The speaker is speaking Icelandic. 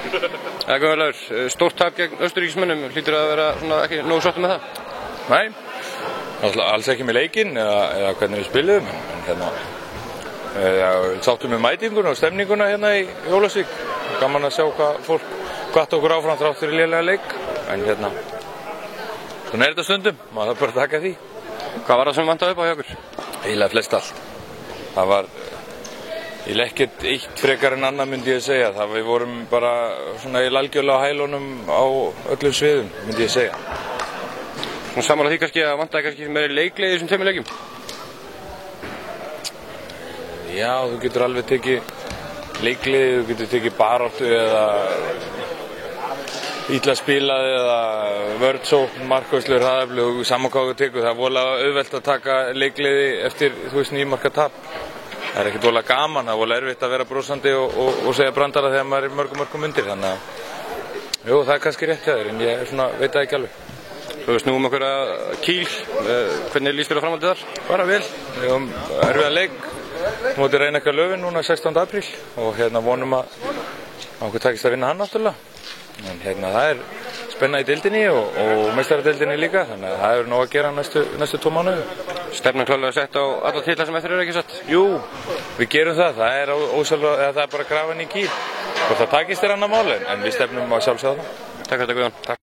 Guðmundur, stórt tap gegn Austurríkismönnum, hlýtur að vera svona ekki nógu sáttur með það? Nei, alls ekki með leikinn eða hvernig við spiluðum, en hérna sáttum með mætinguna og stemninguna hérna í Ólafsvík. Gaman að sjá hvað fólk hvatt okkur áfram þrátt fyrir lélega leik, en hérna svona þetta stundum, maður þarf bara að taka því. Hvað var það sem vantaði upp á hjá okkur? Eiginlega flest allt. Það var ekkert eitt frekar en annað myndi ég segja. Við vorum bara svona algjörlega á hælunum á öllum sviðum myndi ég segja. Svona sammála því kannski að vantaði kannski meiri leikgleði í þessum tveimur leikjum? Já, þú getur alveg tekið leikgleði, þú getur tekið baráttu eða illa spilað eða vördsókn, markvörslur, hraðafli, saman hvað þú tekur. Það er voðalega auðvelt að taka leikgleði eftir 9 marka tap. Það er ekkert voðalega gaman, það er voðalega erfitt að vera brosandi og segja brandara þegar maður er mörgum undir. Þannig að, jú, það er kannski rétt hjá þér, en ég veit það ekki alveg. Þú snúum okkur að Kíl, hvernig líst þér á framhaldið þar? Bara vel, við höfum erfiðan leik. Móti Reynisca Löfin núna 16. apríl og hérna vonum að okkur takist að vinna hann náttúrulega. En hérna það er spenna í deildinni og meistaradeildinni líka, þannig að það er nóg að gera næstu 2 mánuði. Stefnan klálega sett á alla titla sem eftir eru ekki satt? Jú, við gerum það, það er bara grafan í Kíl. Hvort það takist annar mál, en við stefnum að sjálfsögða það. Takk fyrir þetta Guðjón.